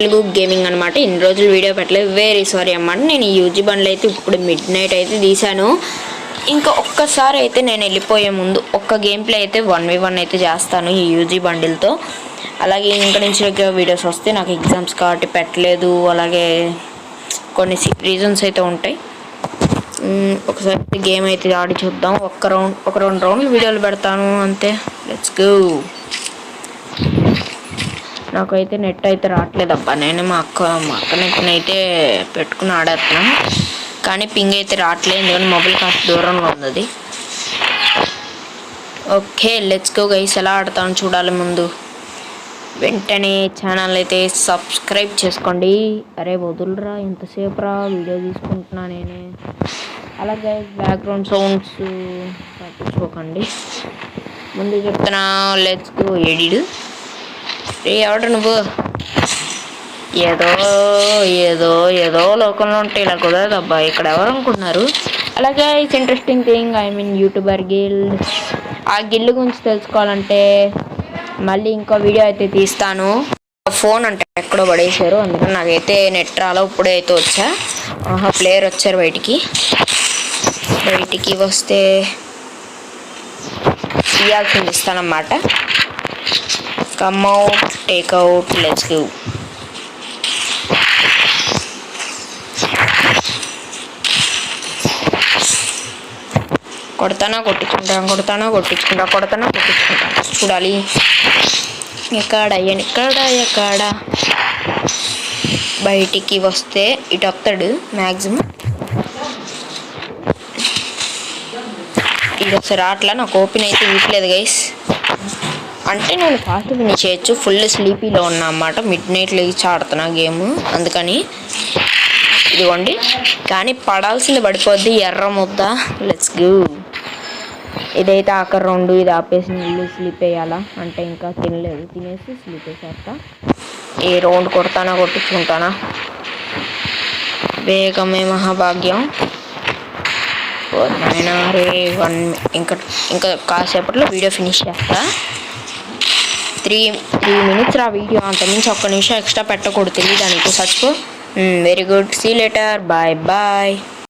Telugu gaming అనమాట. ఇన్ని రోజులు వీడియో పెట్టలేదు, వెరీ సారీ అన్నమాట. నేను ఈ యూజీ బండ్లు అయితే ఇప్పుడు మిడ్ నైట్ అయితే తీశాను. ఇంకా ఒక్కసారి అయితే నేను వెళ్ళిపోయే ముందు ఒక్క గేమ్ ప్లే అయితే 1v1 అయితే చేస్తాను ఈ యూజీ బండిల్తో. అలాగే ఇంకా నుంచి వీడియోస్ వస్తే నాకు ఎగ్జామ్స్ కాబట్టి పెట్టలేదు, అలాగే కొన్ని రీజన్స్ అయితే ఉంటాయి. ఒకసారి గేమ్ అయితే ఆడి చూద్దాం. ఒక 2 రౌండ్లు వీడియోలు పెడతాను అంతే. Let's go. నాకైతే నెట్ అయితే రావట్లేదబ్బా. నేను మా అక్క నెట్నైతే పెట్టుకుని ఆడేస్తున్నాను, కానీ పింగ్ అయితే రావట్లేదు, ఎందుకంటే మొబైల్ కాస్త దూరంలో ఉంది. Okay let's go guys. ఎలా ఆడతాను చూడాలి. ముందు వెంటనే ఛానల్ అయితే సబ్స్క్రైబ్ చేసుకోండి. అరే వదులురా, ఎంతసేపు రా వీడియో తీసుకుంటున్నా నేనే. అలాగే బ్యాక్గ్రౌండ్ సౌండ్స్ పట్టించుకోకండి. ముందు చెప్తున్నా, లెట్స్ గో. ఎడిడు ఎవడు నువ్వు? ఏదో లోకంలో ఉంటే ఇలా కుదరదబ్బా. ఇక్కడ ఎవరు అనుకుంటున్నారు? అలాగే it's interesting thing, I mean YouTuber guild. ఆ గిల్డ్ గురించి తెలుసుకోవాలంటే మళ్ళీ ఇంకో వీడియో అయితే తీస్తాను. ఫోన్ అంటే ఎక్కడో పడేశారు, అందుకని నాకైతే నెట్ రాలో. ఇప్పుడే అయితే వచ్చా. ప్లేయర్ వచ్చారు బయటికి వస్తే తీయాల్సింది ఇస్తానన్నమాట. Come out, take out, let's go. కొడతానా కొట్టించుకుంటా చూడాలి. ఎక్కడ బయటికి వస్తే ఇటు వస్తాడు మ్యాక్సిమం. ఇది ఒకసారి అట్లా నాకు ఓపెన్ అయితే ఇవ్వట్లేదు గైస్. అంటే నేను ఫాస్ట్ ఫినిష్ చేయొచ్చు, ఫుల్ స్లీపీలో ఉన్నా అన్నమాట. మిడ్ నైట్ లేచి ఆడుతున్నా గేమ్, అందుకని. ఇదిగోండి, కానీ పడాల్సింది పడిపోద్ది. ఎర్ర ముద్ద. Let's go. ఇదైతే ఆఖరి రౌండ్. ఇది ఆపేసి నీళ్ళు స్లీప్ వేయాలా అంటే ఇంకా తినలేదు, తినేసి స్లీప్ వేసేస్తా. ఈ రౌండ్ కొట్టించుకుంటానా. వేగమే మహాభాగ్యం. రే ఇంకా కాసేపట్లో వీడియో ఫినిష్ చేస్తా. 3 minutes రా వీడియో, అంతకుమించి 1 నిమిషం ఎక్స్ట్రా పెట్టకూడదు, తెలియదా నీకు? చచ్చిపో. Very good, see later, bye bye.